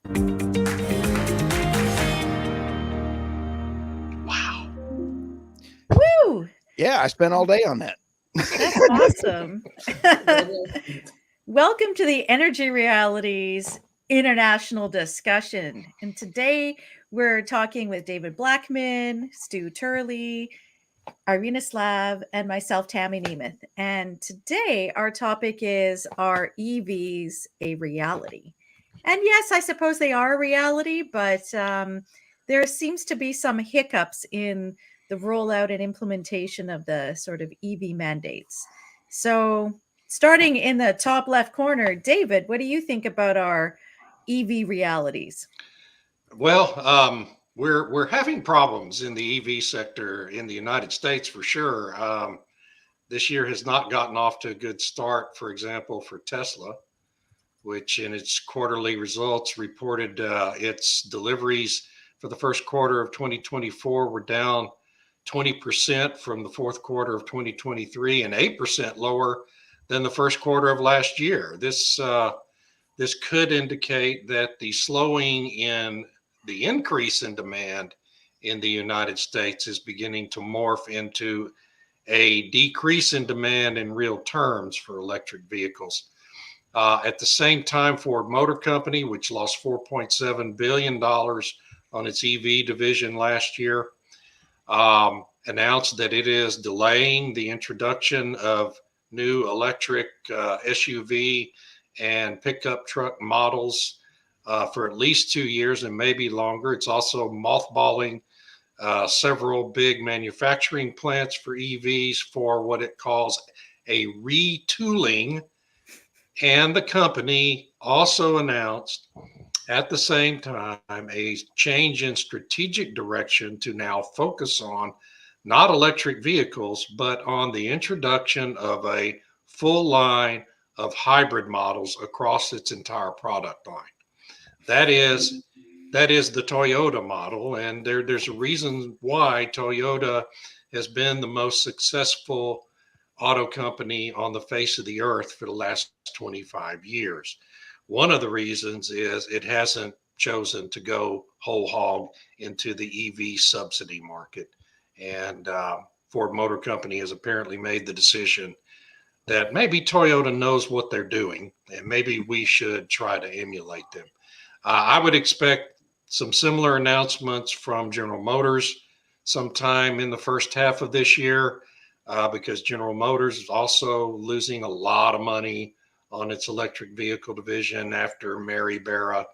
Wow. Woo! Yeah, I spent all day on that. That's awesome. Welcome to the Energy Realities International Discussion. And today we're talking with David Blackmon, Stu Turley, Irina Slav, and myself, Tammy Nemeth. And today our topic is, are EVs a reality? And yes, I suppose they are a reality, but there seems to be some hiccups in the rollout and implementation of the sort of EV mandates. So, starting in the top left corner, David, what do you think about our EV realities? Well, we're having problems in the EV sector in the United States for sure. This year has not gotten off to a good start. For example, for Tesla, which in its quarterly results reported its deliveries for the first quarter of 2024 were down 20% from the fourth quarter of 2023 and 8% lower than the first quarter of last year. This could indicate that the slowing in the increase in demand in the United States is beginning to morph into a decrease in demand in real terms for electric vehicles. At the same time, Ford Motor Company, which lost $4.7 billion on its EV division last year, announced that it is delaying the introduction of new electric SUV and pickup truck models for at least 2 years and maybe longer. It's also mothballing several big manufacturing plants for EVs for what it calls a retooling. And the company also announced at the same time a change in strategic direction to now focus on not electric vehicles, but on the introduction of a full line of hybrid models across its entire product line. That is the Toyota model, and there's a reason why Toyota has been the most successful auto company on the face of the earth for the last 25 years. One of the reasons is it hasn't chosen to go whole hog into the EV subsidy market. And Ford Motor Company has apparently made the decision that maybe Toyota knows what they're doing and maybe we should try to emulate them. I would expect some similar announcements from General Motors sometime in the first half of this year, because General Motors is also losing a lot of money on its electric vehicle division after Mary Barra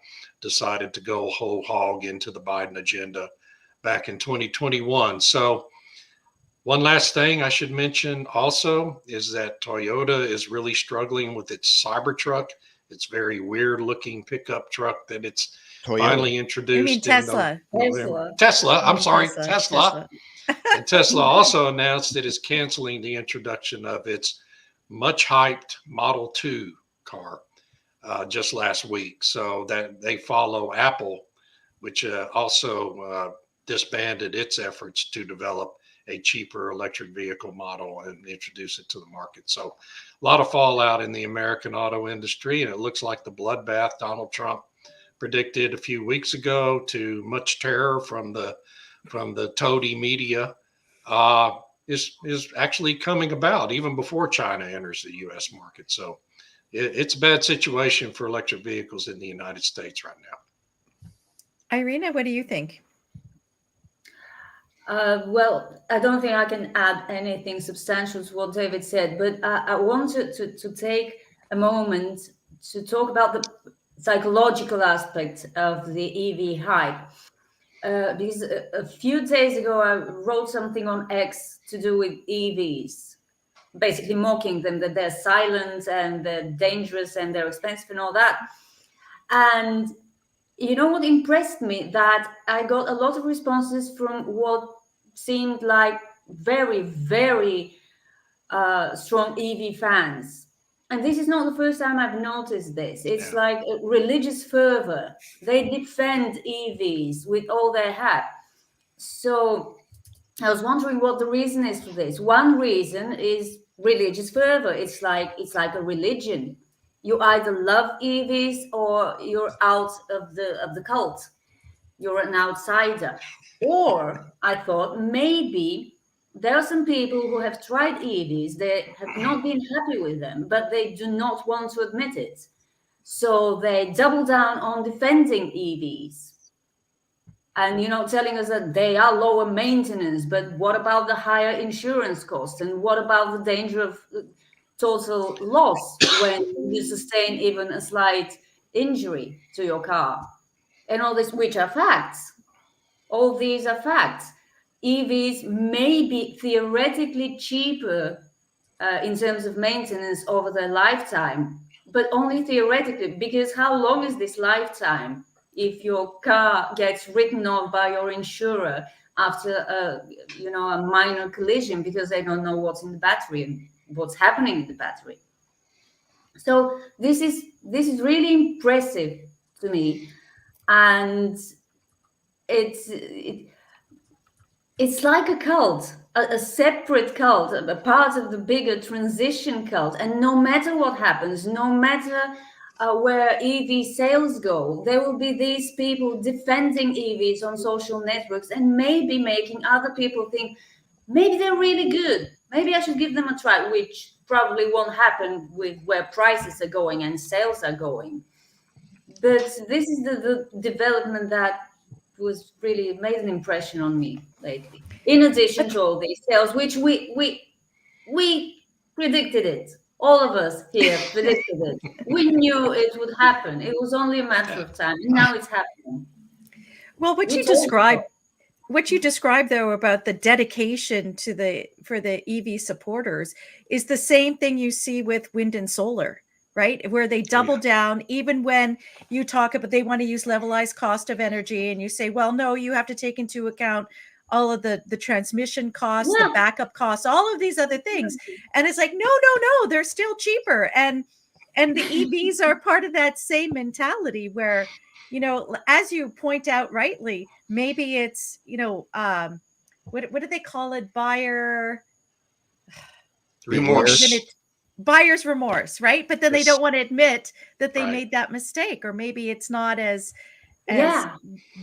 decided to go whole hog into the Biden agenda back in 2021. So one last thing I should mention also is that Toyota is really struggling with its Cybertruck. It's very weird looking pickup truck that it's finally introduced. You mean Tesla? Tesla. I'm sorry, Tesla. And Tesla also announced it is canceling the introduction of its much hyped Model 2 car just last week. So that they follow Apple, which also disbanded its efforts to develop a cheaper electric vehicle model and introduce it to the market. So a lot of fallout in the American auto industry, and it looks like the bloodbath Donald Trump predicted a few weeks ago, to much terror from the toady media, is actually coming about even before China enters the U.S. market. So it's a bad situation for electric vehicles in the United States right now. Irina, what do you think? Well, I don't think I can add anything substantial to what David said, but I wanted to take a moment to talk about the psychological aspect of the EV hype. Because a few days ago, I wrote something on X to do with EVs, basically mocking them, that they're silent and they're dangerous and they're expensive and all that. And you know what impressed me? That I got a lot of responses from what seemed like very, very strong EV fans. And this is not the first time I've noticed this. It's like a religious fervor. They defend EVs with all their heart. So I was wondering what the reason is for this. One reason is religious fervor. It's like a religion. You either love EVs or you're out of the cult. You're an outsider. Or I thought maybe there are some people who have tried EVs, they have not been happy with them, but they do not want to admit it. So they double down on defending EVs and, you know, telling us that they are lower maintenance, but what about the higher insurance costs? And what about the danger of total loss when you sustain even a slight injury to your car? And all this, which are facts. All these are facts. EVs may be theoretically cheaper in terms of maintenance over their lifetime, but only theoretically, because how long is this lifetime if your car gets written off by your insurer after a minor collision because they don't know what's in the battery and what's happening in the battery? So this is really impressive to me, and it's like a cult, a separate cult, a part of the bigger transition cult. And no matter what happens, no matter where EV sales go, there will be these people defending EVs on social networks and maybe making other people think maybe they're really good. Maybe I should give them a try, which probably won't happen with where prices are going and sales are going. But this is the development that was really made an impression on me lately. In addition to all these sales, which we predicted it. All of us here predicted it. We knew it would happen. It was only a matter of time, and now it's happening. Well, what you described though about the dedication for the EV supporters is the same thing you see with wind and solar, right? Where they double down, even when you talk about they want to use levelized cost of energy, and you say, well, no, you have to take into account all of the transmission costs, the backup costs, all of these other things. And it's like, no, they're still cheaper. And the EVs are part of that same mentality where, you know, as you point out rightly, maybe it's, you know, what do they call it? Buyer's remorse, right? But then they don't want to admit that they made that mistake, or maybe it's not as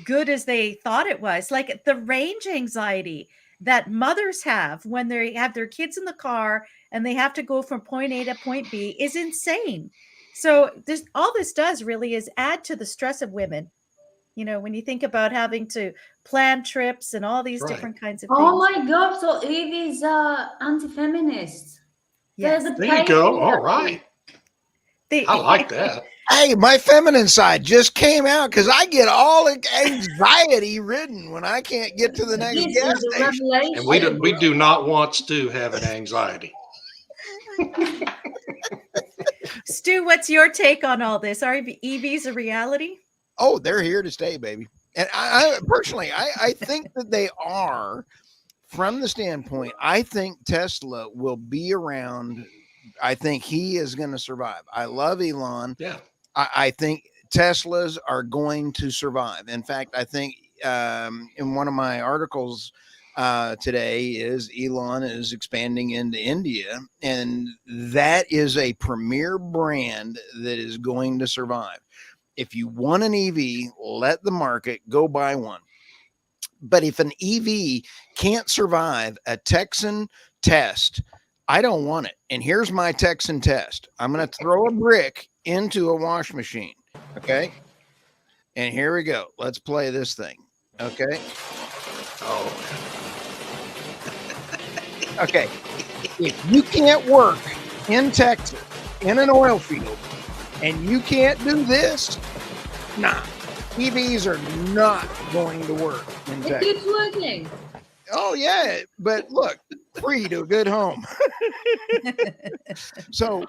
good as they thought it was. Like the range anxiety that mothers have when they have their kids in the car and they have to go from point A to point B is insane. So all this does really is add to the stress of women. You know, when you think about having to plan trips and all these different kinds of things. Oh my God. So EVs are anti-feminists. Yes. There you go. All right. I like that. Hey, my feminine side just came out because I get all anxiety ridden when I can't get to the next gas station. And we do not want Stu having anxiety. Stu, what's your take on all this? Are EVs a reality? Oh, they're here to stay, baby. And I personally think that they are, from the standpoint, I think Tesla will be around. I think he is going to survive. I love Elon. Yeah. I think Teslas are going to survive. In fact, I think in one of my articles today is Elon is expanding into India, and that is a premier brand that is going to survive. If you want an EV, let the market go buy one. But if an EV can't survive a Texan test, I don't want it. And here's my Texan test. I'm going to throw a brick into a wash machine. Okay. And here we go. Let's play this thing. Okay. Oh. Okay. If you can't work in Texas in an oil field and you can't do this, nah. EVs are not going to work in Texas. It keeps working. Oh, yeah. But look, free to a good home. So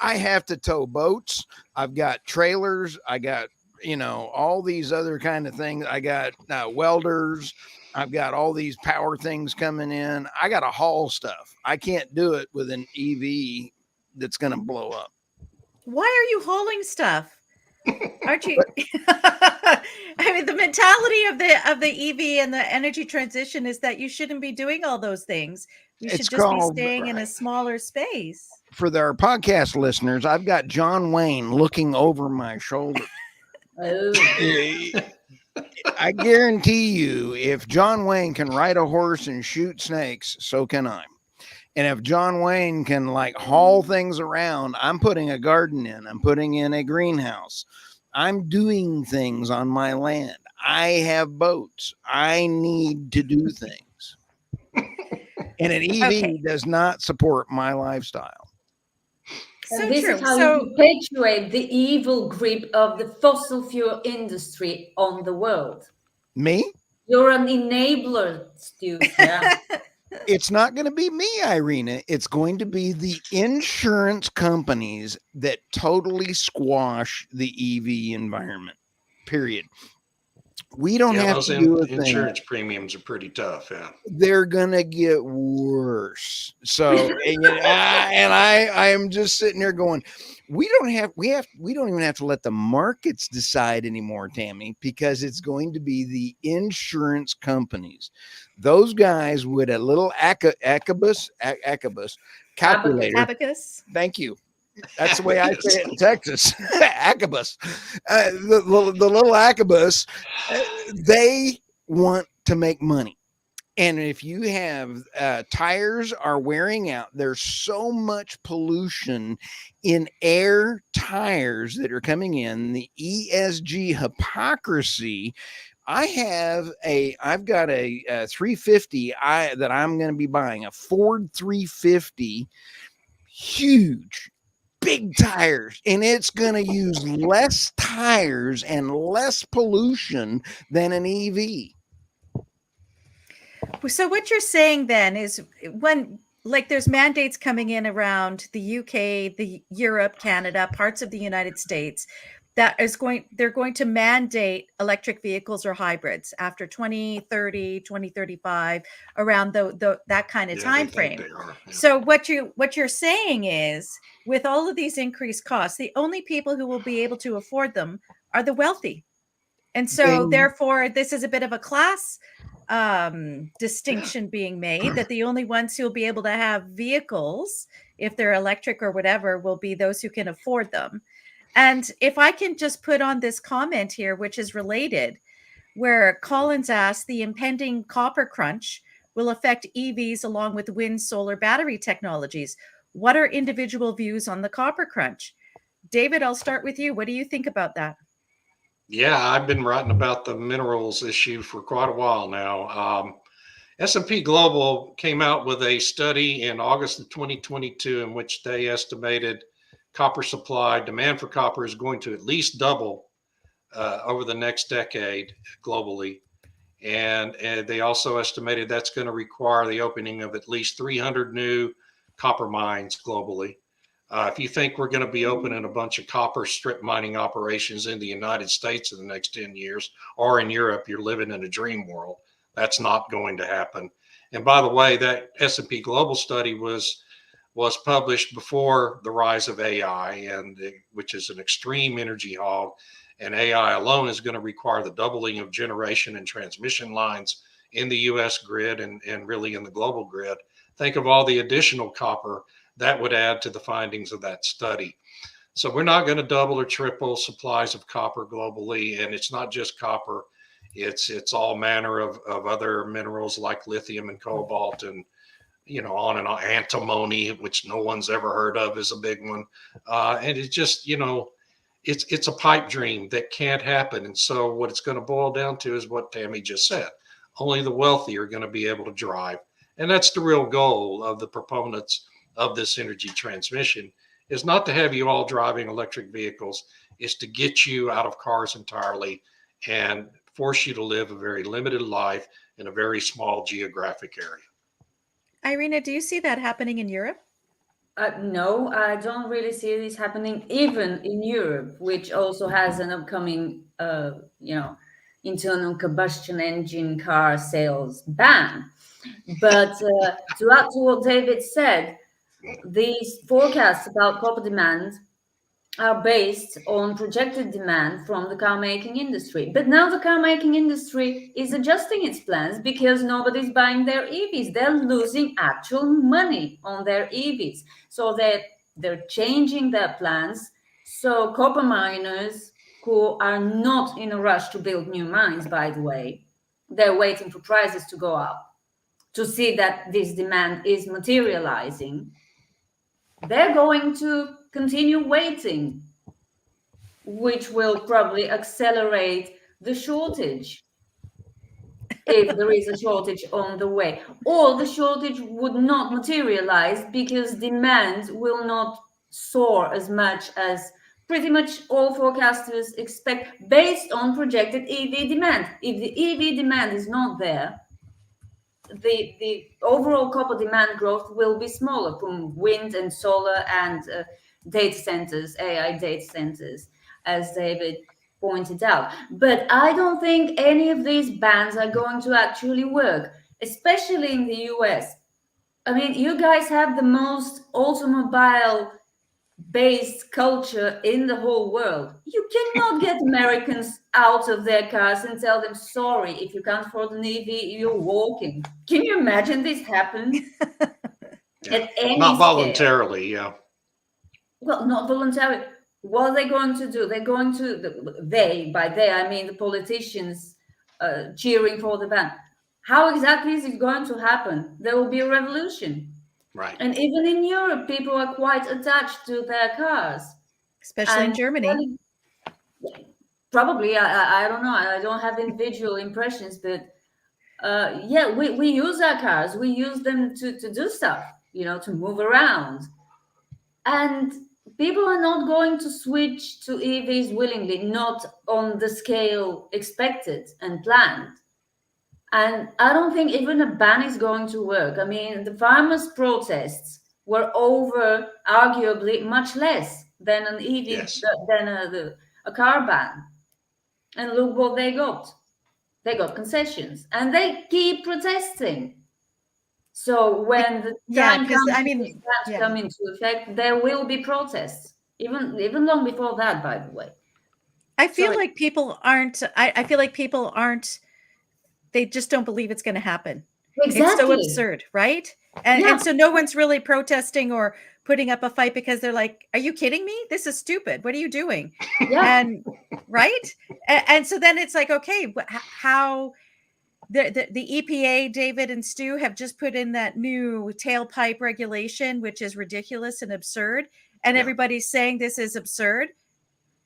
I have to tow boats. I've got trailers. I got, all these other kind of things. I got welders. I've got all these power things coming in. I got to haul stuff. I can't do it with an EV that's going to blow up. Why are you hauling stuff? Aren't you? I mean, the mentality of the EV and the energy transition is that you shouldn't be doing all those things. We It's should just be called, staying in a smaller space. for our podcast listeners, I've got John Wayne looking over my shoulder. Oh. I guarantee you, if John Wayne can ride a horse and shoot snakes, so can I. And if John Wayne can like haul things around, I'm putting a garden in, I'm putting in a greenhouse, I'm doing things on my land. I have boats. I need to do things. And an EV does not support my lifestyle. And So this true. is how So you perpetuate the evil grip of the fossil fuel industry on the world. Me? You're an enabler, Stu. Yeah. It's not going to be me, Irina. It's going to be the insurance companies that totally squash the EV environment. Period. We don't have those to do a thing. insurance premiums are pretty tough. Yeah. They're gonna get worse. So, and I am just sitting there going, we don't even have to let the markets decide anymore, Tammy, because it's going to be the insurance companies. Those guys with a little acabus calculator. abacus. Thank you. That's the way I say it in Texas. Acabus. The little acabus, they want to make money. And if you have tires are wearing out, there's so much pollution in air tires that are coming in, the ESG hypocrisy. I've got a 350 that I'm going to be buying, a Ford 350, huge, big tires, and it's going to use less tires and less pollution than an EV. So what you're saying then is when like there's mandates coming in around the UK, the Europe, Canada, parts of the United States they're going to mandate electric vehicles or hybrids after 2030, 2035, around that kind of time frame. Yeah. So what you're saying is with all of these increased costs, the only people who will be able to afford them are the wealthy. And so therefore this is a bit of a class distinction being made, that the only ones who will be able to have vehicles, if they're electric or whatever, will be those who can afford them. And if I can just put on this comment here, which is related, where Collins asked, the impending copper crunch will affect EVs along with wind, solar, battery technologies. What are individual views on the copper crunch? David, I'll start with you. What do you think about that? Yeah, I've been writing about the minerals issue for quite a while now. S&P Global came out with a study in August of 2022 in which they estimated copper supply, demand for copper is going to at least double over the next decade globally. And they also estimated that's going to require the opening of at least 300 new copper mines globally. If you think we're going to be opening a bunch of copper strip mining operations in the United States in the next 10 years, or in Europe, you're living in a dream world. That's not going to happen. And by the way, that S&P Global study was published before the rise of AI, which is an extreme energy hog. And AI alone is going to require the doubling of generation and transmission lines in the U.S. grid and really in the global grid. Think of all the additional copper that would add to the findings of that study. So we're not going to double or triple supplies of copper globally. And it's not just copper. It's all manner of other minerals like lithium and cobalt and, on and on. Antimony, which no one's ever heard of, is a big one. And it's just, it's a pipe dream that can't happen. And so what it's going to boil down to is what Tammy just said. Only the wealthy are going to be able to drive. And that's the real goal of the proponents of this energy transmission, is not to have you all driving electric vehicles, is to get you out of cars entirely and force you to live a very limited life in a very small geographic area. Irina, do you see that happening in Europe? No, I don't really see this happening even in Europe, which also has an upcoming, internal combustion engine car sales ban. But to add to what David said, these forecasts about copper demand are based on projected demand from the car making industry. But now the car making industry is adjusting its plans because nobody's buying their EVs. They're losing actual money on their EVs. So they're changing their plans. So copper miners who are not in a rush to build new mines, by the way, they're waiting for prices to go up to see that this demand is materializing. They're going to continue waiting, which will probably accelerate the shortage if there is a shortage on the way. Or the shortage would not materialize because demand will not soar as much as pretty much all forecasters expect based on projected EV demand. If the EV demand is not there, the overall copper demand growth will be smaller from wind and solar and data centers, AI data centers, as David pointed out. But I don't think any of these bans are going to actually work, especially in the US. I mean, you guys have the most automobile based culture in the whole world. You cannot get Americans out of their cars and tell them, sorry, if you can't afford an EV, you're walking. Can you imagine this happen at any Not scale? voluntarily, yeah. Well, not voluntarily. What are they going to do? They're going to, by they, I mean the politicians cheering for the ban. How exactly is it going to happen? There will be a revolution. Right. And even in Europe, people are quite attached to their cars. Especially in Germany. Probably, I don't know. I don't have individual impressions, but yeah, we use our cars. We use them to do stuff, to move around. And people are not going to switch to EVs willingly, not on the scale expected and planned. And I don't think even a ban is going to work. I mean, the farmers' protests were over arguably much less than an EV, Yes. than a car ban. And look what they got. They got concessions, and they keep protesting. So when the time comes for these bans come into effect, there will be protests, even long before that, by the way. I feel like people aren't. I feel like people aren't. They just don't believe it's going to happen. Exactly. It's so absurd, right? And so no one's really protesting or putting up a fight because they're like, "Are you kidding me? This is stupid. What are you doing?" Yeah. And right. And so then it's like, okay, how the EPA, David and Stu, have just put in that new tailpipe regulation, which is ridiculous and absurd. And everybody's saying this is absurd,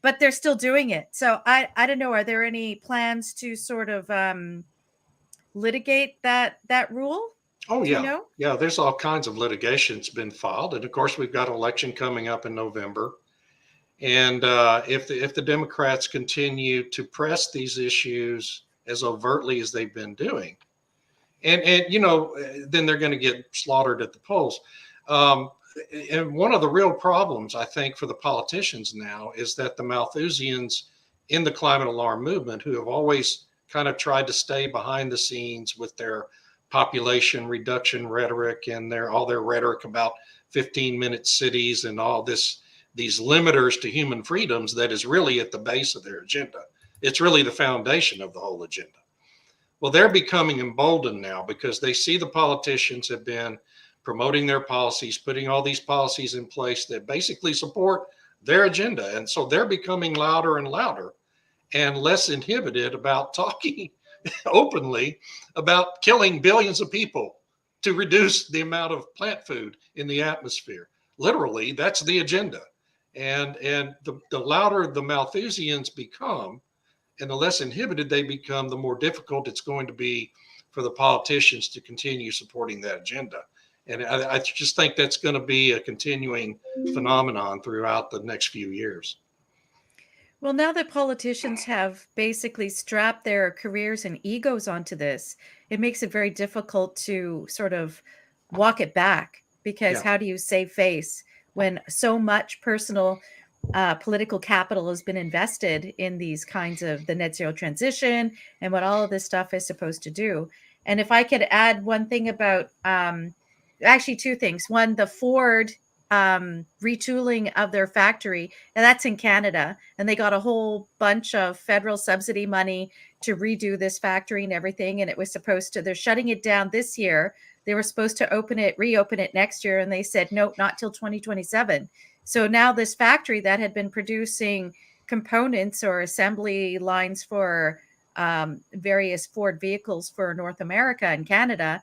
but they're still doing it. So I don't know. Are there any plans to sort of litigate that rule? Oh, yeah. You know? Yeah, there's all kinds of litigation's been filed. And of course, we've got an election coming up in November. And if the Democrats continue to press these issues as overtly as they've been doing, and then they're going to get slaughtered at the polls. And one of the real problems, I think, for the politicians now is that the Malthusians in the climate alarm movement, who have always kind of tried to stay behind the scenes with their population reduction rhetoric and all their rhetoric about 15-minute cities and all these limiters to human freedoms, that is really at the base of their agenda. It's really the foundation of the whole agenda. Well, they're becoming emboldened now because they see the politicians have been promoting their policies, putting all these policies in place that basically support their agenda. And so they're becoming louder and louder and less inhibited about talking openly about killing billions of people to reduce the amount of plant food in the atmosphere. Literally, that's the agenda. And the louder the Malthusians become and the less inhibited they become, the more difficult it's going to be for the politicians to continue supporting that agenda. And I just think that's going to be a continuing phenomenon throughout the next few years. Well, now that politicians have basically strapped their careers and egos onto this, it makes it very difficult to sort of walk it back, because how do you save face when so much personal political capital has been invested in these kinds of the net zero transition and what all of this stuff is supposed to do? And if I could add one thing about, actually two things. One, the Ford retooling of their factory, and that's in Canada. And they got a whole bunch of federal subsidy money to redo this factory and everything. And it was supposed to, they're shutting it down this year. They were supposed to reopen it next year. And they said, nope, not till 2027. So now this factory that had been producing components or assembly lines for various Ford vehicles for North America and Canada,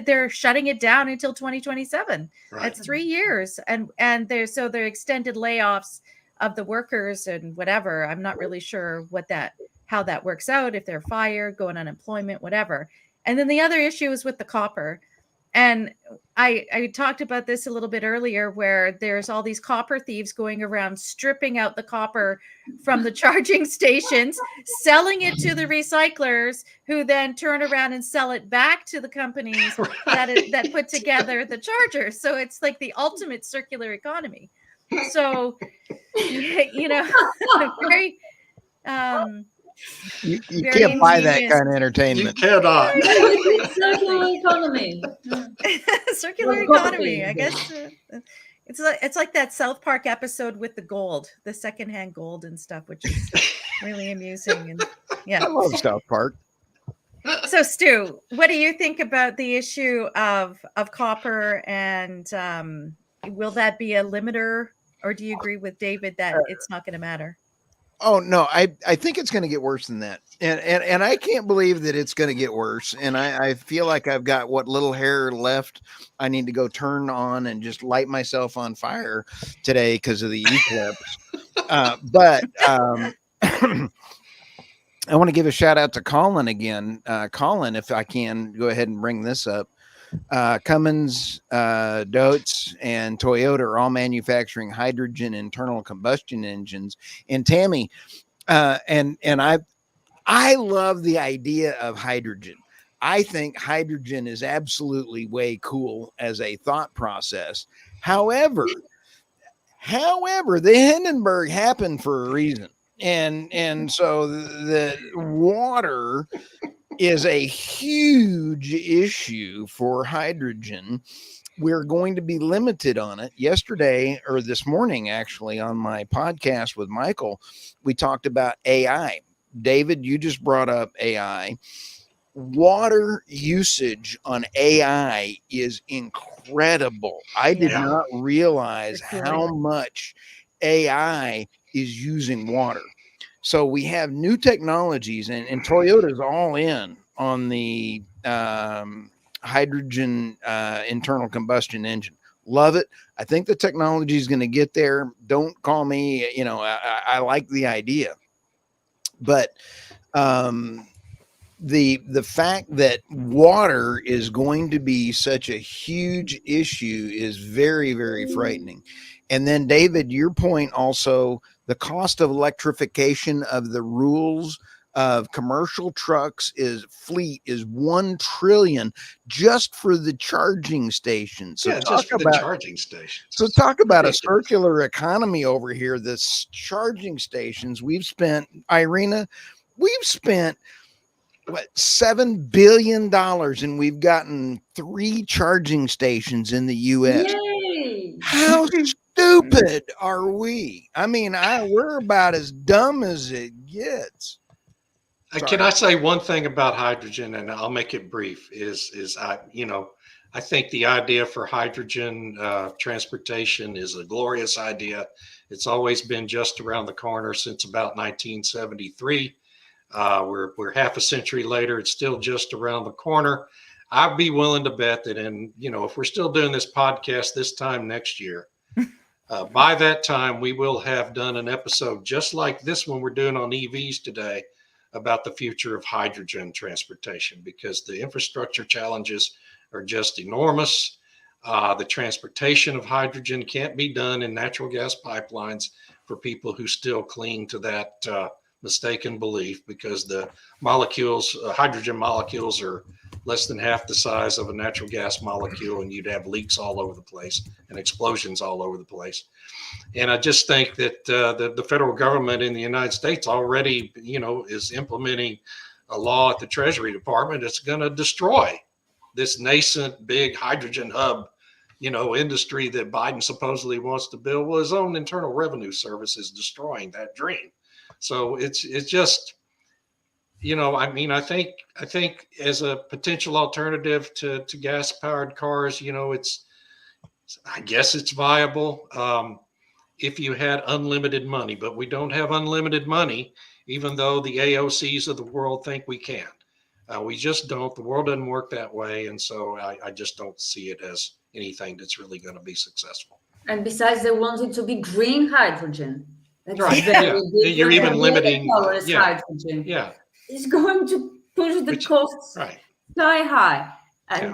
they're shutting it down until 2027. Right. That's 3 years. And they're extended layoffs of the workers and whatever. I'm not really sure how that works out, if they're fired, go on unemployment, whatever. And then the other issue is with the copper. And I talked about this a little bit earlier, where there's all these copper thieves going around stripping out the copper from the charging stations, selling it to the recyclers, who then turn around and sell it back to the companies that put together the chargers. So it's like the ultimate circular economy. So, very You very can't buy that ingenious. kind of You entertainment. cannot. Circular economy. Circular Well, economy, I probably. guess. It's like that South Park episode with the gold, the secondhand gold and stuff, which is really amusing. And yeah. I love South Park. So Stu, what do you think about the issue of copper, and will that be a limiter, or do you agree with David that it's not going to matter? Oh no, I think it's going to get worse than that, and I can't believe that it's going to get worse. And I feel like I've got what little hair left. I need to go turn on and just light myself on fire today because of the eclipse. But I want to give a shout out to Colin again. Colin, if I can go ahead and bring this up. Cummins, Dotes, and Toyota are all manufacturing hydrogen internal combustion engines. And Tammy, and I love the idea of hydrogen. I think hydrogen is absolutely way cool as a thought process. However, the Hindenburg happened for a reason. And so the water is a huge issue for hydrogen. We're going to be limited on it. Yesterday, or this morning, actually, on my podcast with Michael, we talked about AI. David, you just brought up AI. Water usage on AI is incredible. I did not realize how much AI is using water. So we have new technologies, and Toyota's all in on the hydrogen internal combustion engine. Love it. I think the technology is going to get there. Don't call me, I like the idea, but the fact that water is going to be such a huge issue is very, very frightening. And then David, your point also, the cost of electrification of the rules of commercial trucks fleet is $1 trillion just for the charging stations. So just for the charging stations. So talk about a circular economy over here. The charging stations Irina, we've spent $7 billion, and we've gotten 3 charging stations in the U.S. Yay! How stupid are we? I mean, we're about as dumb as it gets. Can I say one thing about hydrogen, and I'll make it brief? I think the idea for hydrogen transportation is a glorious idea. It's always been just around the corner since about 1973. We're half a century later. It's still just around the corner. I'd be willing to bet that if we're still doing this podcast this time next year, by that time, we will have done an episode just like this one we're doing on EVs today about the future of hydrogen transportation, because the infrastructure challenges are just enormous. The transportation of hydrogen can't be done in natural gas pipelines for people who still cling to that mistaken belief, because the hydrogen molecules are less than half the size of a natural gas molecule, and you'd have leaks all over the place and explosions all over the place. And I just think that the federal government in the United States already, is implementing a law at the Treasury Department that's going to destroy this nascent big hydrogen hub industry that Biden supposedly wants to build. Well, his own Internal Revenue Service is destroying that dream. So it's just, I think as a potential alternative to gas powered cars, I guess it's viable if you had unlimited money, but we don't have unlimited money, even though the AOCs of the world think we can. We just don't. The world doesn't work that way. And so I just don't see it as anything that's really going to be successpull. And besides, they want it to be green hydrogen. That's right. Yeah. You're even limiting. Hydrogen. Yeah. It's going to push the costs sky high. And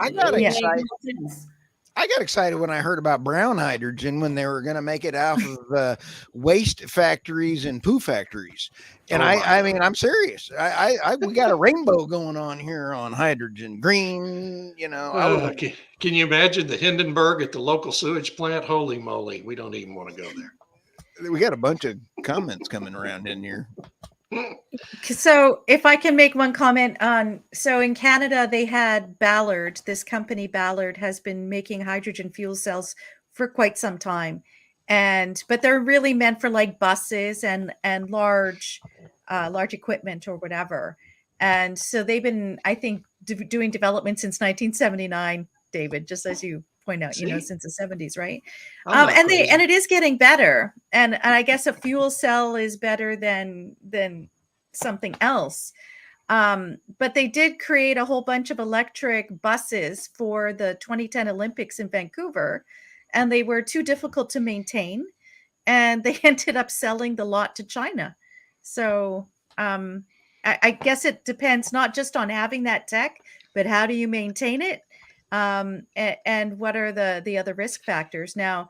I got excited when I heard about brown hydrogen when they were going to make it out of waste factories and poo factories. And I'm serious. We got a rainbow going on here on hydrogen, green, Can you imagine the Hindenburg at the local sewage plant? Holy moly. We don't even want to go there. We got a bunch of comments coming around in here. So if I can make one comment so in Canada, they had Ballard, this company Ballard has been making hydrogen fuel cells for quite some time. But they're really meant for like buses and large equipment or whatever. And so they've been, I think, doing development since 1979, David, just as you point out, since the 70s, right? And it is getting better. And I guess a fuel cell is better than something else. But they did create a whole bunch of electric buses for the 2010 Olympics in Vancouver, and they were too difficult to maintain, and they ended up selling the lot to China. So I guess it depends not just on having that tech, but how do you maintain it? And what are the other risk factors? Now,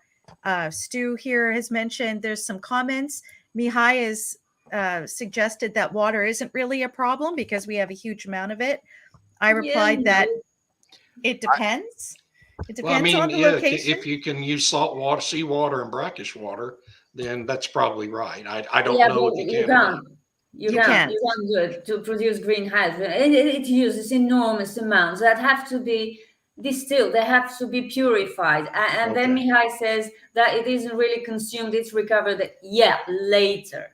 Stu here has mentioned there's some comments. Mihai is suggested that water isn't really a problem because we have a huge amount of it. I replied that it depends. It depends on the location. If you can use salt water, seawater, and brackish water, then that's probably right. I don't know if you can. You can do it to produce green hydrogen. It uses enormous amounts that have to be distilled. They have to be purified. And then Mihai says that it isn't really consumed. It's recovered. Later.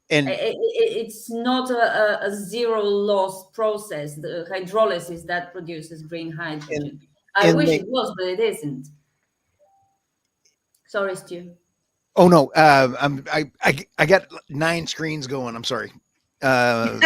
And it's not a zero loss process, the hydrolysis that produces green hydrogen. I wish it was, but it isn't. Sorry, Stu. Oh no, I got 9 screens going. I'm sorry. The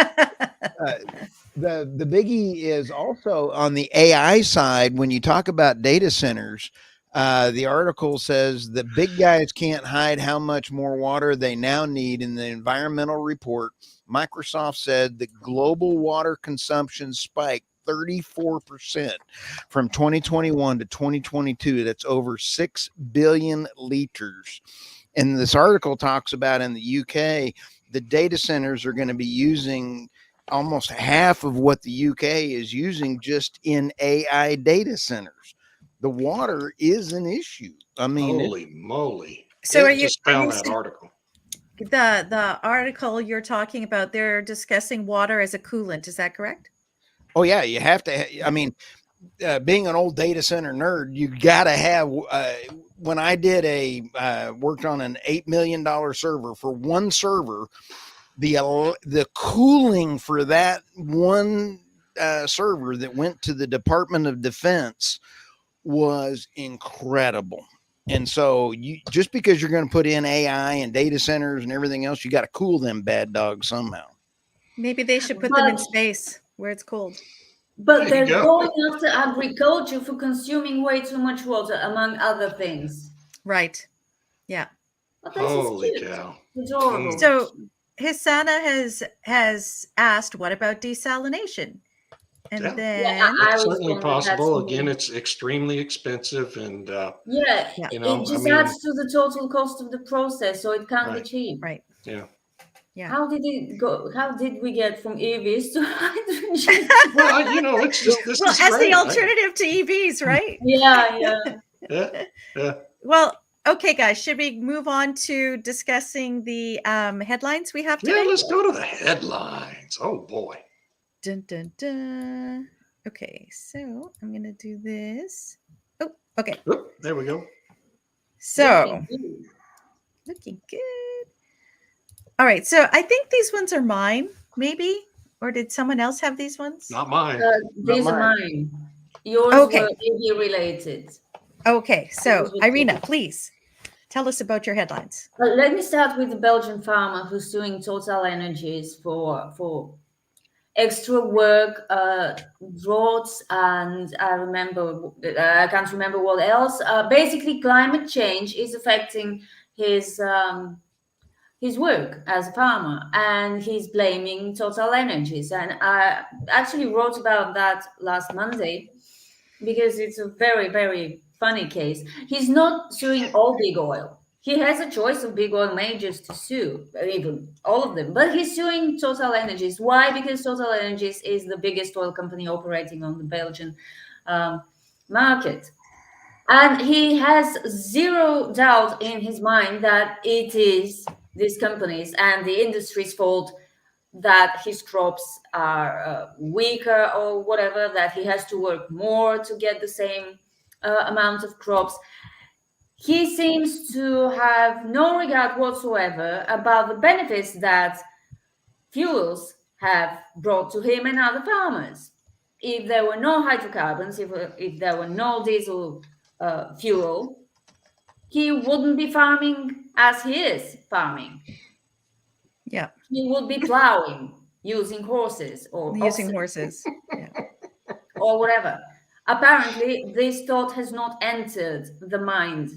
biggie is also on the AI side. When you talk about data centers, the article says the big guys can't hide how much more water they now need. In the environmental report, Microsoft said the global water consumption spiked 34% from 2021 to 2022. That's over 6 billion liters. And this article talks about in the UK, the data centers are going to be using almost half of what the UK is using just in AI data centers. The water is an issue. I mean, holy moly. So I just found that article. The article you're talking about, they're discussing water as a coolant. Is that correct? Oh yeah, you have to. I mean, being an old data center nerd, you got to have. When I did worked on an $8 million server for one server, the cooling for that one server that went to the Department of Defense was incredible. And so just because you're going to put in AI and data centers and everything else, you got to cool them bad dogs somehow. Maybe they should put them in space where it's cold. But they're going after agriculture for consuming way too much water, among other things. Right. Yeah. Holy cow. Adorable. So Hisana has asked, what about desalination? And then it's certainly possible. Again, it's extremely expensive, and it just adds to the total cost of the process, so it can't be cheap. Right. Yeah. How did it go? How did we get from EVs to hydrogen? Well, it's just this is as great, the alternative to EVs, right? Yeah. Well, okay, guys, should we move on to discussing the headlines we have today? Yeah, let's go to the headlines. Oh boy. Dun, dun, dun. Okay, so I'm gonna do this. Oh, Okay. Oop, there we go. So Looking good. looking good. All right. So I think these ones are mine, maybe. Or did someone else have these ones? Not mine. These are mine. mine. Yours Okay. were EV related. Okay. So Yours were Irina, EV. please tell us about your headlines. Let me start with the Belgian farmer who's suing Total Energies for extra work, droughts, and I can't remember what else. Basically, climate change is affecting his work as a farmer, and he's blaming Total Energies. And I actually wrote about that last Monday because it's a very, very funny case. He's not suing all big oil. He has a choice of big oil majors to sue, even all of them, but he's suing Total Energies. Why? Because Total Energies is the biggest oil company operating on the Belgian market. And he has zero doubt in his mind that it is these companies and the industry's fault that his crops are weaker or whatever, that he has to work more to get the same amount of crops. He seems to have no regard whatsoever about the benefits that fuels have brought to him and other farmers. If there were no hydrocarbons, if there were no diesel fuel, he wouldn't be farming as he is farming. Yeah. He would be plowing using horses or Using oxen horses. Yeah. or whatever. Apparently, this thought has not entered the mind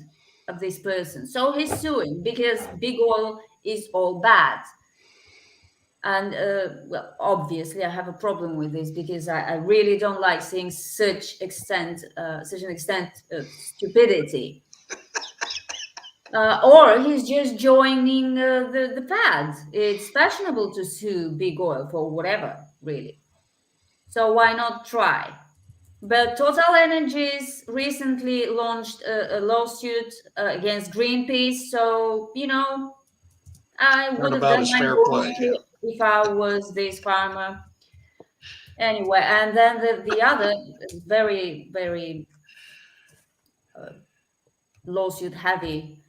of this person. So he's suing because big oil is all bad. And well, obviously, I have a problem with this because I really don't like seeing such an extent of stupidity. Or he's just joining the fad. It's fashionable to sue big oil for whatever, really. So why not try? But Total Energies recently launched a lawsuit against Greenpeace. So, I would have Turnabout done is my fair homework play. Yeah. if I was this farmer. Anyway, and then the other very, very lawsuit heavy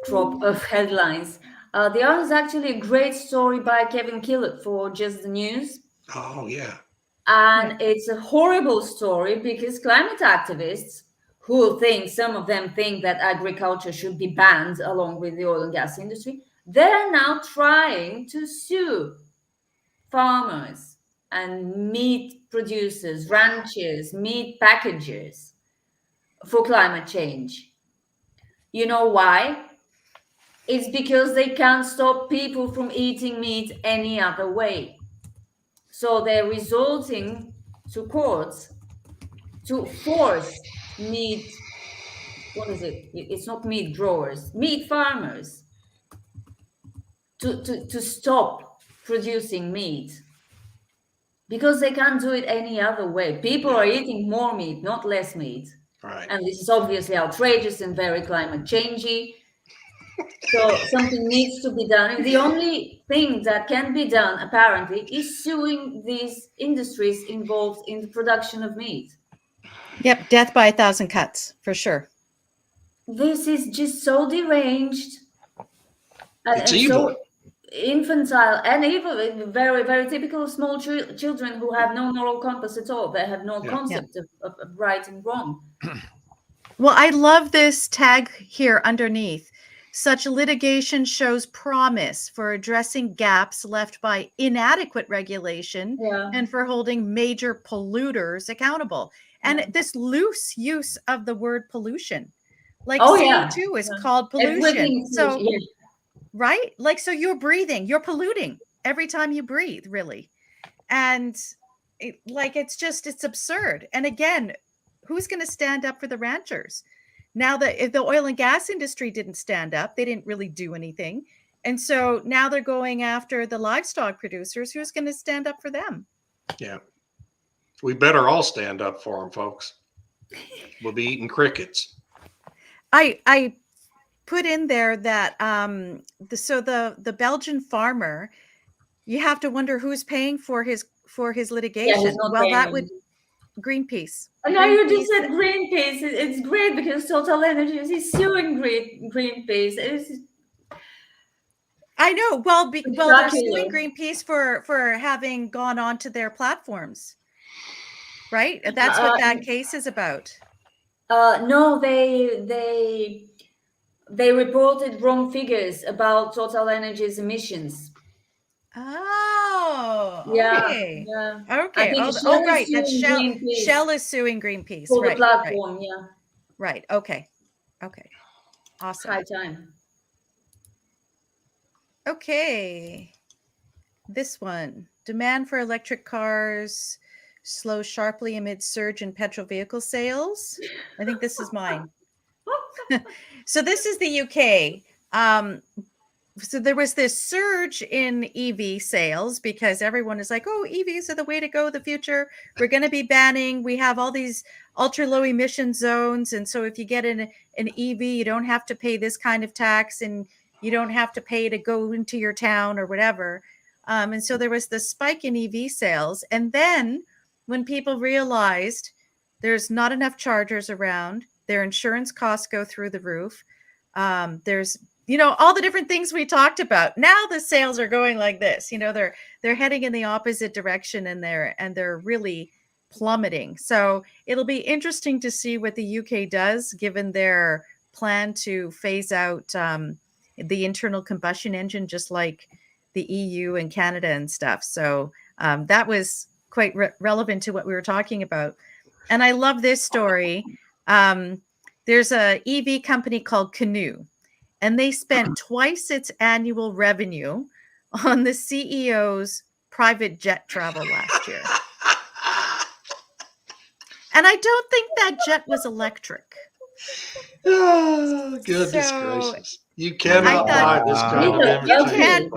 crop of headlines. The other is actually a great story by Kevin Killett for Just the News. Oh yeah. And it's a horrible story because climate activists some of them think that agriculture should be banned along with the oil and gas industry, they're now trying to sue farmers and meat producers, ranchers, meat packagers for climate change. You know why? It's because they can't stop people from eating meat any other way. So they're resorting to courts to force meat, what is it? It's not meat growers, meat farmers to stop producing meat because they can't do it any other way. People are eating more meat, not less meat. Right. And this is obviously outrageous and very climate changey. So something needs to be done. And the only thing that can be done, apparently, is suing these industries involved in the production of meat. Yep. Death by 1,000 cuts for sure. This is just so deranged It's and evil. so infantile and even very, very typical of small children who have no moral compass at all. They have no Yeah. concept of right and wrong. Well, I love this tag here underneath. Such litigation shows promise for addressing gaps left by inadequate regulation Yeah. and for holding major polluters accountable. And Yeah. this loose use of the word pollution, like Oh, CO2 yeah. is called pollution. Everything is So, yeah. right? Like, so you're breathing, you're polluting every time you breathe, really. And it's absurd. And again, who's going to stand up for the ranchers? Now that if the oil and gas industry didn't stand up, they didn't really do anything. And so now they're going after the livestock producers. Who's going to stand up for them? Yeah. We better all stand up for them, folks. We'll be eating crickets. I put in there that the Belgian farmer, you have to wonder who's paying for his litigation. Yeah, he's not Well, paying that them. would Greenpeace. And now you just said Greenpeace. It's great because Total Energies is suing Greenpeace. I know. Well, they're Exactly. suing Greenpeace for having gone onto their platforms, right? That's what that case is about. No, they reported wrong figures about Total Energies emissions. Oh, Yeah, okay. yeah. Okay. I think Oh, right. That's suing Shell. Greenpeace Shell is suing Greenpeace. for Right. the platform. Yeah. Right. Okay. Awesome. High time. Okay. This one. Demand for electric cars slows sharply amid surge in petrol vehicle sales. I think this is mine. So this is the UK. So there was this surge in EV sales because everyone is like, oh, EVs are the way to go, the future. We're going to be banning. We have all these ultra low emission zones. And so if you get an EV, you don't have to pay this kind of tax and you don't have to pay to go into your town or whatever. And so there was this spike in EV sales. And then when people realized there's not enough chargers around, their insurance costs go through the roof. There's all the different things we talked about. Now the sales are going like this. They're heading in the opposite direction and they're really plummeting. So it'll be interesting to see what the UK does, given their plan to phase out the internal combustion engine, just like the EU and Canada and stuff. So that was quite relevant to what we were talking about. And I love this story. There's a EV company called Canoe. And they spent twice its annual revenue on the CEO's private jet travel last year. And I don't think that jet was electric. Oh, goodness gracious. You cannot buy this kind of imitation.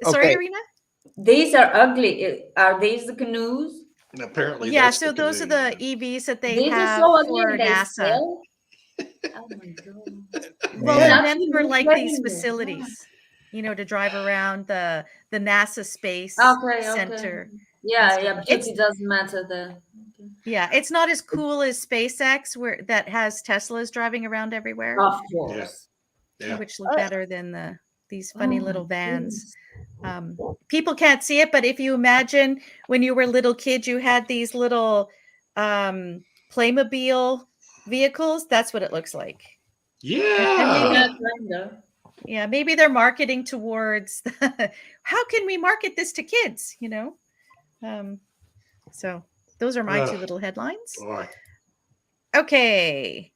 Sorry, Okay. Irina? These are ugly. Are these the canoes? And apparently, yeah. that's So the those canoe, are the EVs that they These have are so ugly. for They NASA. sell? Oh my god! Well, Yeah. they're meant for like these facilities, to drive around the NASA Space Center. Yeah. Beauty doesn't matter there. Okay. Yeah, it's not as cool as SpaceX, that has Teslas driving around everywhere. Of course. Yeah. Which look better than these funny little vans. People can't see it, but if you imagine when you were a little kid, you had these little Playmobil vehicles. That's what it looks like. Yeah. Yeah, maybe they're marketing towards how can we market this to kids, so those are my two little headlines. Boy. Okay.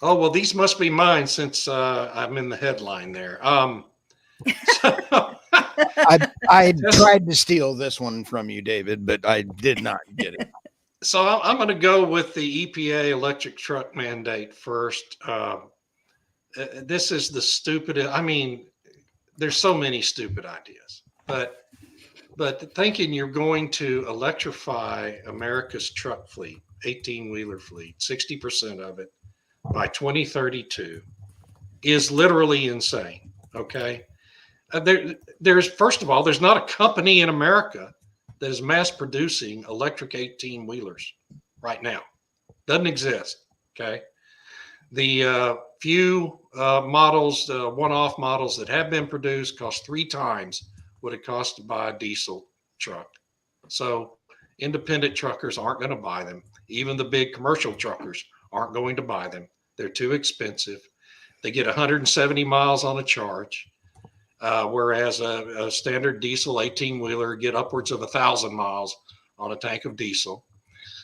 Oh, well, these must be mine since I'm in the headline there. I tried to steal this one from you, David, but I did not get it. So I'm going to go with the EPA electric truck mandate first. This is the stupidest. I mean, there's so many stupid ideas, but thinking you're going to electrify America's truck fleet, 18-wheeler fleet, 60% of it by 2032 is literally insane. Okay. There's first of all, there's not a company in America that is mass producing electric 18-wheelers right now. Doesn't exist. Okay. The few models, one-off models that have been produced cost 3 times what it costs to buy a diesel truck. So independent truckers aren't going to buy them. Even the big commercial truckers aren't going to buy them. They're too expensive. They get 170 miles on a charge, whereas a standard diesel 18-wheeler get upwards of 1,000 miles on a tank of diesel.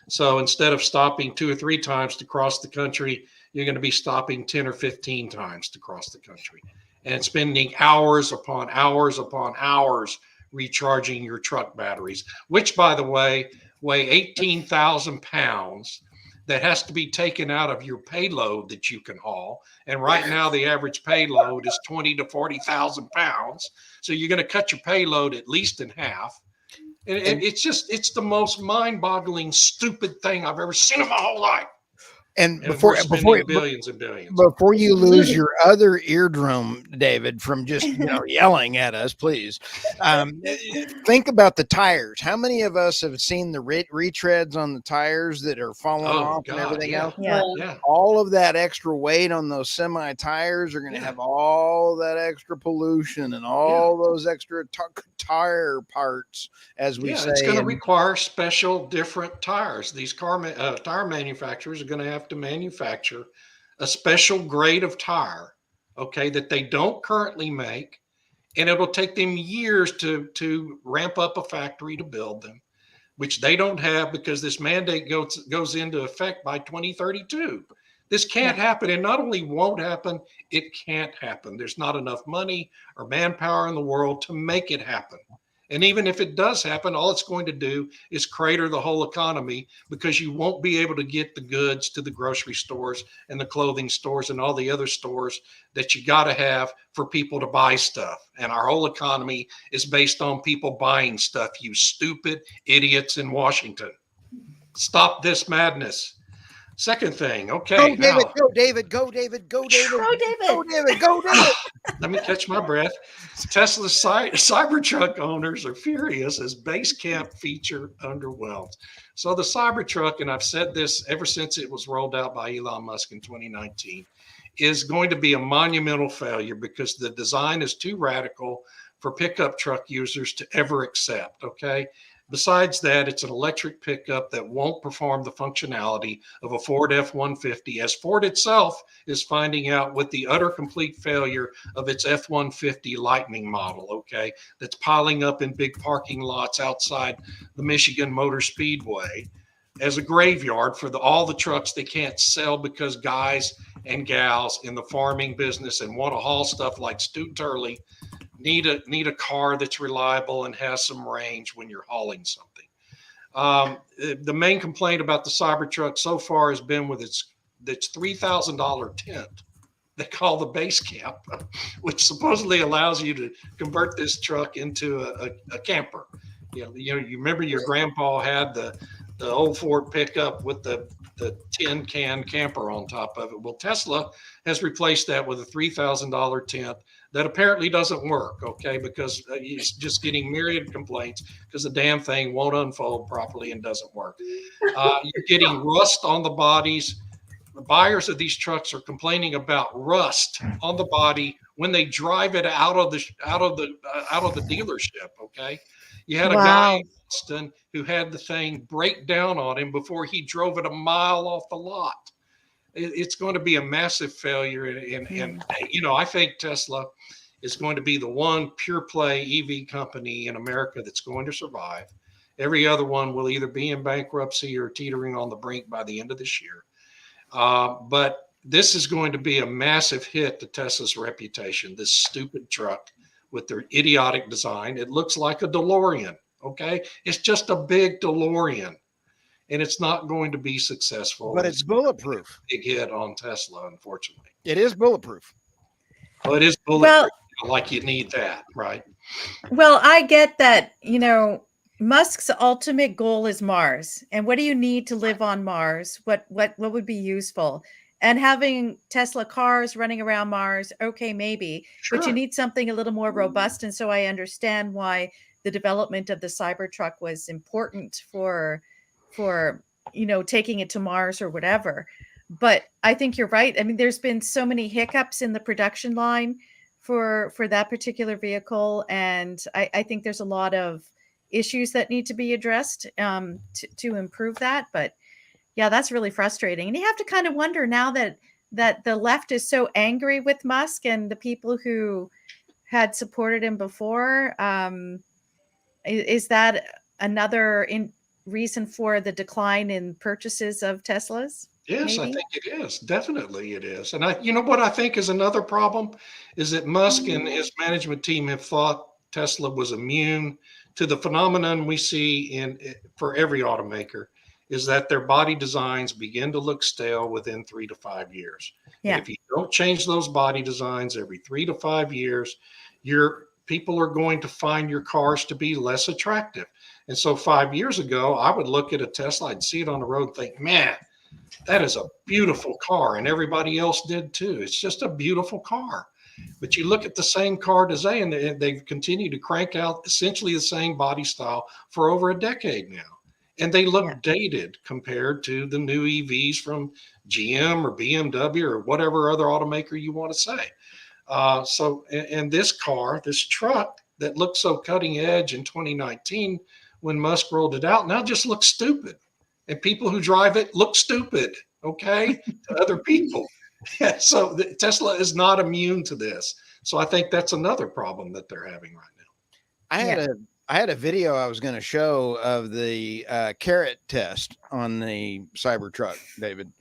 So instead of stopping 2 or 3 times to cross the country, you're going to be stopping 10 or 15 times to cross the country and spending hours upon hours upon hours recharging your truck batteries, which, by the way, weigh 18,000 pounds. That has to be taken out of your payload that you can haul. And right now, the average payload is 20 to 40,000 pounds. So you're going to cut your payload at least in half. And it's the most mind-boggling, stupid thing I've ever seen in my whole life. And And we're spending billions and billions. before you lose your other eardrum, David, from just yelling at us, please think about the tires. How many of us have seen the retreads on the tires that are falling off and everything else? Yeah. All of that extra weight on those semi tires are going to have all that extra pollution and all those extra tire parts, as we say. It's going to require special, different tires. These tire manufacturers are going to have to manufacture a special grade of tire, okay, that they don't currently make, and it'll take them years to ramp up a factory to build them, which they don't have because this mandate goes into effect by 2032. This can't happen. And not only won't happen, it can't happen. There's not enough money or manpower in the world to make it happen. And even if it does happen, all it's going to do is crater the whole economy, because you won't be able to get the goods to the grocery stores and the clothing stores and all the other stores that you got to have for people to buy stuff. And our whole economy is based on people buying stuff, you stupid idiots in Washington. Stop this madness. Second thing, okay. Go, David. Let me catch my breath. Tesla's Cybertruck owners are furious as base camp feature underwhelms. So the Cybertruck, and I've said this ever since it was rolled out by Elon Musk in 2019, is going to be a monumental failure because the design is too radical for pickup truck users to ever accept, okay? Besides that, it's an electric pickup that won't perform the functionality of a Ford F-150, as Ford itself is finding out with the utter complete failure of its F-150 Lightning model, okay, that's piling up in big parking lots outside the Michigan Motor Speedway as a graveyard for all the trucks they can't sell because guys and gals in the farming business and want to haul stuff like Stu Turley need a car that's reliable and has some range when you're hauling something. The main complaint about the Cybertruck so far has been with its $3,000 tent they call the base camp, which supposedly allows you to convert this truck into a camper. You remember your grandpa had the old Ford pickup with the tin can camper on top of it. Well, Tesla has replaced that with a $3,000 tent that apparently doesn't work, okay, because it's just getting myriad complaints because the damn thing won't unfold properly and doesn't work. You're getting rust on the bodies. The buyers of these trucks are complaining about rust on the body when they drive it out of the dealership, okay? You had a guy in Boston who had the thing break down on him before he drove it a mile off the lot. It's going to be a massive failure. And I think Tesla is going to be the one pure play EV company in America that's going to survive. Every other one will either be in bankruptcy or teetering on the brink by the end of this year. But this is going to be a massive hit to Tesla's reputation, this stupid truck with their idiotic design. It looks like a DeLorean, okay? It's just a big DeLorean. And it's not going to be successful. But it's bulletproof. Big hit on Tesla, unfortunately. It is bulletproof. Well, it is bulletproof. Like you need that, right? Well, I get that, Musk's ultimate goal is Mars. And what do you need to live on Mars? What would be useful? And having Tesla cars running around Mars, okay, maybe. Sure. But you need something a little more robust. And so I understand why the development of the Cybertruck was important for taking it to Mars or whatever. But I think you're right. I mean, there's been so many hiccups in the production line for that particular vehicle. And I think there's a lot of issues that need to be addressed to improve that. But yeah, that's really frustrating. And you have to kind of wonder now that the left is so angry with Musk and the people who had supported him before. Is that another reason for the decline in purchases of Teslas? Yes, maybe? I think it is. Definitely it is. And what I think is another problem is that Musk and his management team have thought Tesla was immune to the phenomenon we see for every automaker, is that their body designs begin to look stale within 3 to 5 years. Yeah. And if you don't change those body designs every 3 to 5 years, people are going to find your cars to be less attractive. And so 5 years ago, I would look at a Tesla, I'd see it on the road and think, man, That is a beautiful car, and everybody else did too. It's just a beautiful car. But you look at the same car today, and they've continued to crank out essentially the same body style for over a decade now. And they look dated compared to the new EVs from GM or BMW or whatever other automaker you want to say. And this car, this truck that looked so cutting edge in 2019 when Musk rolled it out, now just looks stupid. And people who drive it look stupid, okay, to other people. So Tesla is not immune to this. So I think that's another problem that they're having right now. I had a video I was going to show of the carrot test on the Cybertruck, David.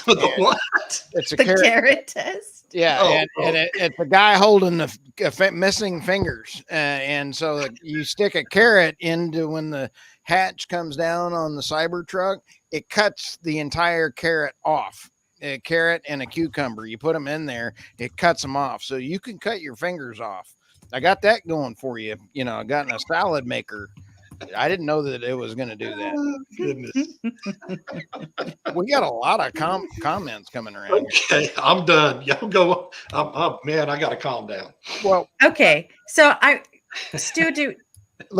What? It's a The carrot test. Yeah, it's a guy holding the missing fingers, and so you stick a carrot into when the hatch comes down on the Cybertruck, it cuts the entire carrot off. A carrot and a cucumber, you put them in there, it cuts them off, so you can cut your fingers off. I got that going for you. You know, I got in a salad maker. I didn't know that it was going to do that. Oh, goodness. We got a lot of comments coming around. Okay, I'm done. Y'all go. Man, I got to calm down. Well, okay. So Stu, do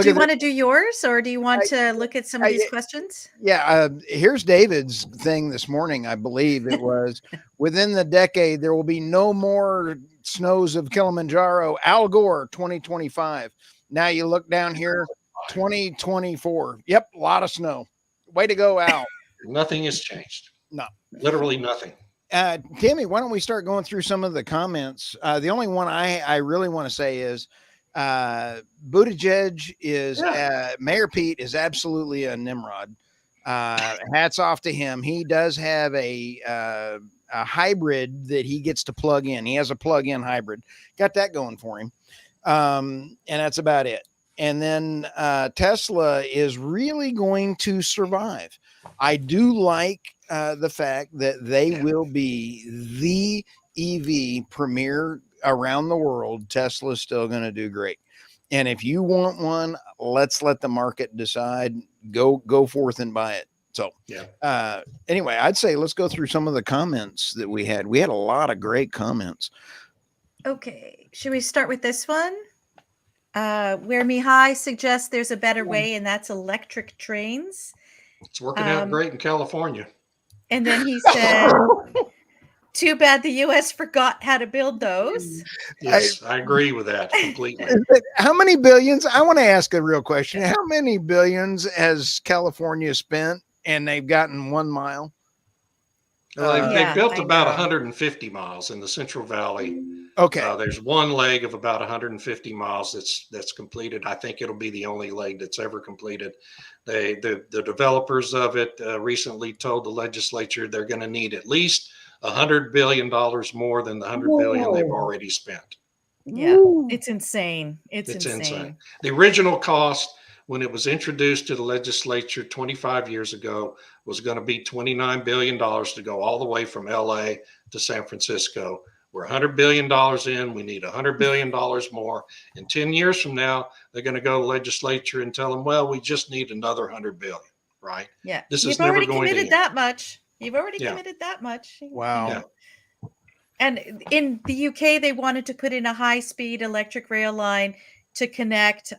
you want to do yours, or do you want to look at some of these questions? Yeah. Here's David's thing this morning. I believe it was within the decade, there will be no more snows of Kilimanjaro. Al Gore, 2025. Now you look down here, 2024. Yep. A lot of snow. Way to go, Al. Nothing has changed. No, literally nothing. Tammy, why don't we start going through some of the comments? The only one I really want to say is, Buttigieg is Mayor Pete is absolutely a Nimrod. Hats off to him. He does have a hybrid that he gets to plug in. He has a plug-in hybrid. Got that going for him. And that's about it. And then Tesla is really going to survive. I do like the fact that they will be the EV premier around the world. Tesla's still going to do great. And if you want one, let's let the market decide. Go forth and buy it. So anyway, I'd say let's go through some of the comments that we had. We had a lot of great comments. Okay. Should we start with this one? Where Mihai suggests there's a better way, and that's electric trains. It's working out great in California. And then he said, too bad the U.S. forgot how to build those. Yes, I agree with that completely. How many billions? I want to ask a real question. How many billions has California spent and they've gotten 1 mile? They built about 150 miles in the Central Valley. Okay. There's one leg of about 150 miles that's completed. I think it'll be the only leg that's ever completed. The developers of it recently told the legislature they're going to need at least $100 billion more than the $100 billion they've already spent. Yeah, it's insane. It's insane. The original cost when it was introduced to the legislature 25 years ago was going to be $29 billion to go all the way from LA to San Francisco. We're $100 billion in. We need $100 billion more. And 10 years from now, they're going to go to the legislature and tell them, well, we just need another $100 billion, right? Yeah. This is never going to end. That much. You've already committed that much. Wow. Yeah. And in the UK, they wanted to put in a high-speed electric rail line to connect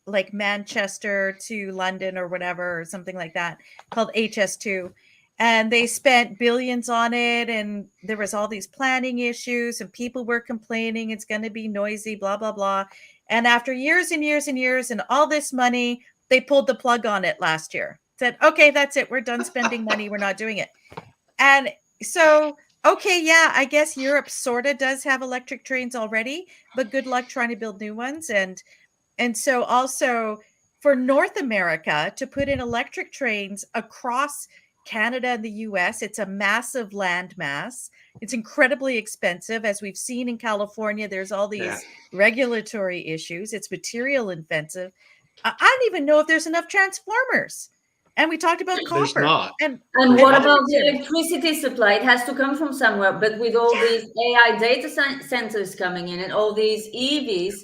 like Manchester to London or whatever, or something like that, called HS2. And they spent billions on it, and there was all these planning issues, and people were complaining it's going to be noisy, blah, blah, blah. And after years and years and years and all this money, they pulled the plug on it last year. Said, okay, that's it. We're done spending money. We're not doing it. And so, okay, yeah, I guess Europe sort of does have electric trains already, but good luck trying to build new ones. And so also for North America to put in electric trains across Canada and the US, it's a massive landmass. It's incredibly expensive. As we've seen in California, there's all these regulatory issues. It's material intensive. I don't even know if there's enough transformers. And we talked about copper. There's not. And what about the electricity supply? It has to come from somewhere. But with all these AI data centers coming in and all these EVs,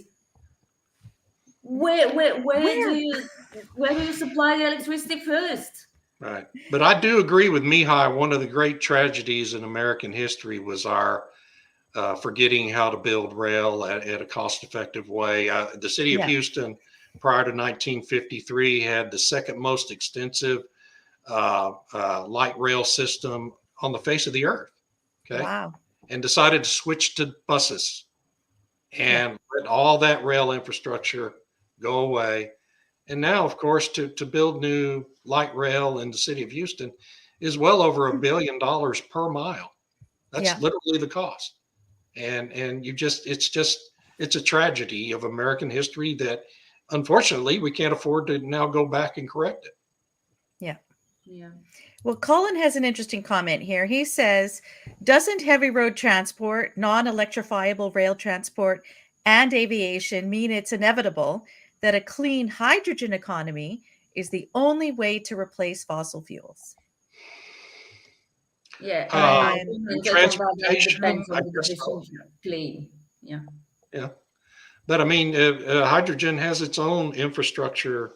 where do you supply the electricity first? Right. But I do agree with Mihai. One of the great tragedies in American history was our forgetting how to build rail at a cost effective way. The city of Yeah. Houston, prior to 1953, had the second most extensive light rail system on the face of the earth. Okay. Wow. And decided to switch to buses and let all that rail infrastructure go away. And now, of course, to build new light rail in the city of Houston is well over $1 billion per mile. That's literally the cost. And it's a tragedy of American history that unfortunately we can't afford to now go back and correct it. Yeah. Yeah. Well, Colin has an interesting comment here. He says, doesn't heavy road transport, non-electrifiable rail transport, and aviation mean it's inevitable that a clean hydrogen economy is the only way to replace fossil fuels? Yeah, Uh, I think transportation, depends I on the guess so. definition of clean. Yeah. Yeah. But I mean, hydrogen has its own infrastructure,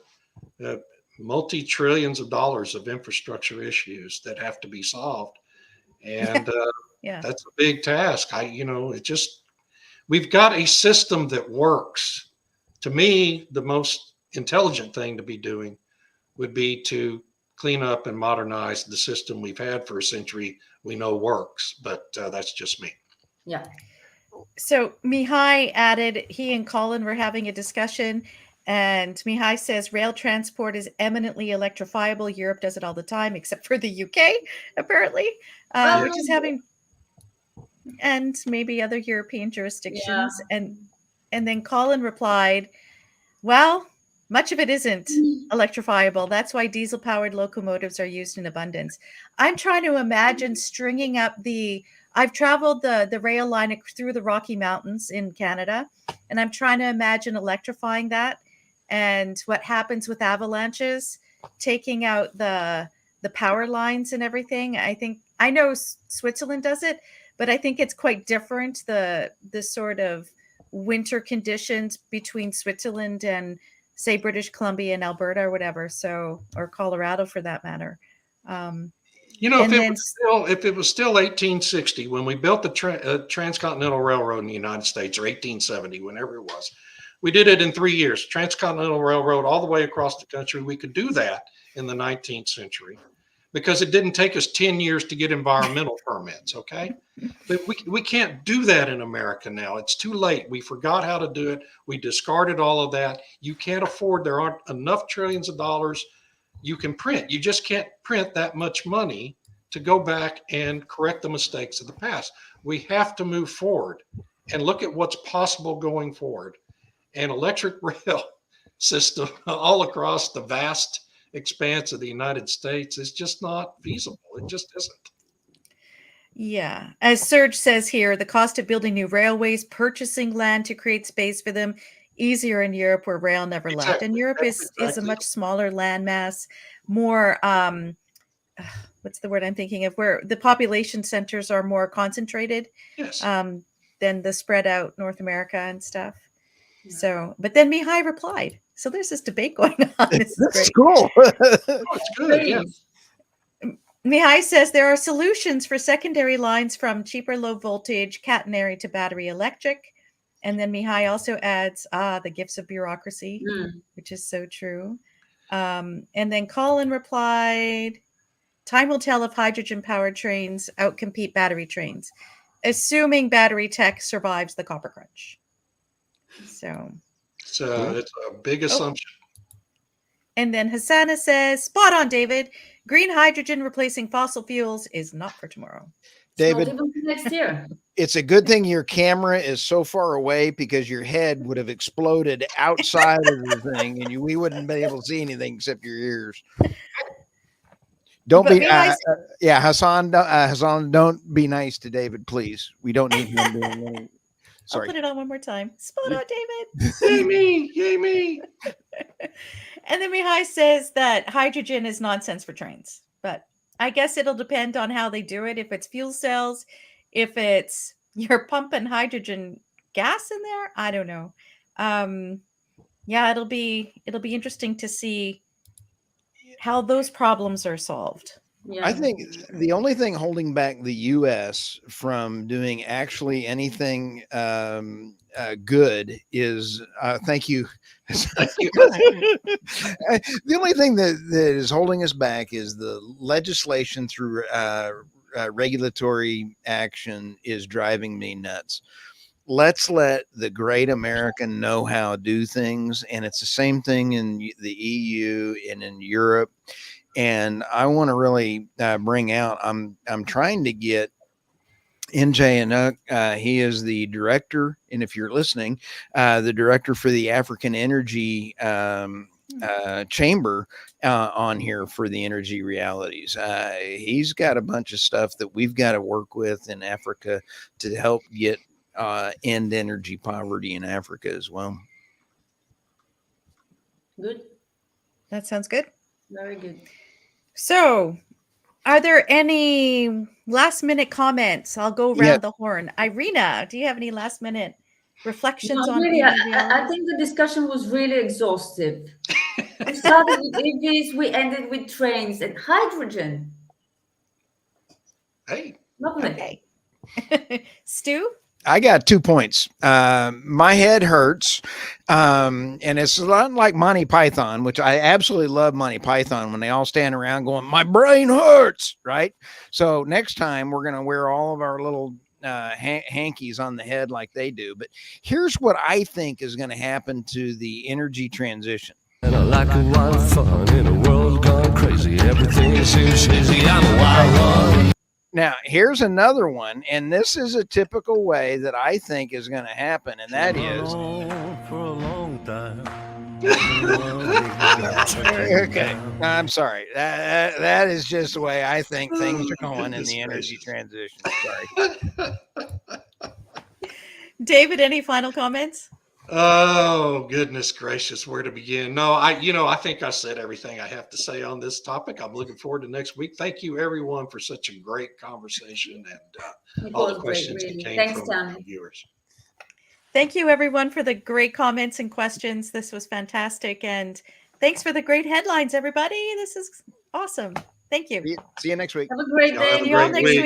multi-trillions of dollars of infrastructure issues that have to be solved. And Yeah. that's a big task. We've got a system that works. To me, the most intelligent thing to be doing would be to clean up and modernize the system we've had for a century. We know works, but that's just me. Yeah. So Mihai added, he and Colin were having a discussion, and Mihai says rail transport is eminently electrifiable. Europe does it all the time, except for the UK, apparently, which is having, and maybe other European jurisdictions. And then Colin replied, well, much of it isn't electrifiable. That's why diesel-powered locomotives are used in abundance. I'm trying to imagine stringing up I've traveled the rail line through the Rocky Mountains in Canada, and I'm trying to imagine electrifying that and what happens with avalanches, taking out the power lines and everything. I know Switzerland does it, but I think it's quite different, the sort of winter conditions between Switzerland and, say, British Columbia and Alberta or whatever, or Colorado for that matter. If it was still 1860 when we built the Transcontinental Railroad in the United States, or 1870, whenever it was, we did it in 3 years. Transcontinental Railroad all the way across the country. We could do that in the 19th century because it didn't take us 10 years to get environmental permits. Okay. But we can't do that in America now. It's too late. We forgot how to do it. We discarded all of that. You can't afford, there aren't enough trillions of dollars you can print. You just can't print that much money to go back and correct the mistakes of the past. We have to move forward and look at what's possible going forward. An electric rail system all across the vast expanse of the United States is just not feasible. It just isn't. Yeah. As Serge says here, the cost of building new railways, purchasing land to create space for them, easier in Europe where rail never left. And Europe is a much smaller landmass, more, what's the word I'm thinking of, where the population centers are more concentrated than the spread out North America and stuff. Yeah. So, but then Mihai replied. So there's this debate going on. This is cool. It's good. Yeah. Mihai says there are solutions for secondary lines from cheaper low voltage catenary to battery electric. And then Mihai also adds, the gifts of bureaucracy, which is so true. And then Colin replied, time will tell if hydrogen-powered trains outcompete battery trains, assuming battery tech survives the copper crunch. So it's a big assumption. And then Hassana says, spot on, David. Green hydrogen replacing fossil fuels is not for tomorrow. David, not even next year. It's a good thing your camera is so far away because your head would have exploded outside of the thing and we wouldn't be able to see anything except your ears. Don't be, Hassan, don't be nice to David, please. We don't need him doing anything. Sorry. I'll put it on one more time. Spot on, David. Yay me, yay me. And then Mihai says that hydrogen is nonsense for trains, but I guess it'll depend on how they do it. If it's fuel cells, if it's you're pumping hydrogen gas in there, I don't know. Yeah, it'll be interesting to see how those problems are solved. Yeah. I think the only thing holding back the U.S. from doing actually anything good is, thank you. Thank you. The only thing that is holding us back is the legislation through regulatory action is driving me nuts. Let's let the great American know how to do things. And it's the same thing in the EU and in Europe. And I want to really bring out, I'm trying to get NJ Inuk, he is the director, and if you're listening, the director for the African Energy Chamber on here for the energy realities. He's got a bunch of stuff that we've got to work with in Africa to help get end energy poverty in Africa as well. Good. That sounds good. Very good. So, are there any last minute comments? I'll go around the horn. Irina, do you have any last minute reflections on really, energy I realities? think the discussion was really exhaustive. We started with EVs, we ended with trains and hydrogen. Hey, Lovely. Okay. Stu? I got 2 points. My head hurts. And it's a lot like Monty Python, which I absolutely love Monty Python when they all stand around going, my brain hurts. Right. So next time we're going to wear all of our little hankies on the head like they do. But here's what I think is going to happen to the energy transition. And I like a lot of fun in a world gone crazy. Everything seems easy. I'm a wild one. Now, here's another one, and this is a typical way that I think is going to happen, and that is for a long time. okay. I'm sorry. That is just the way I think things are going in the energy transition. Sorry. David, any final comments? Oh, goodness gracious, where to begin? No, I think I said everything I have to say on this topic. I'm looking forward to next week. Thank you, everyone, for such a great conversation and all the questions that came Thanks, from Tammy. the viewers. Thank you, everyone, for the great comments and questions. This was fantastic. And thanks for the great headlines, everybody. This is awesome. Thank you. See you next week. Have a great Y'all have day. a great week.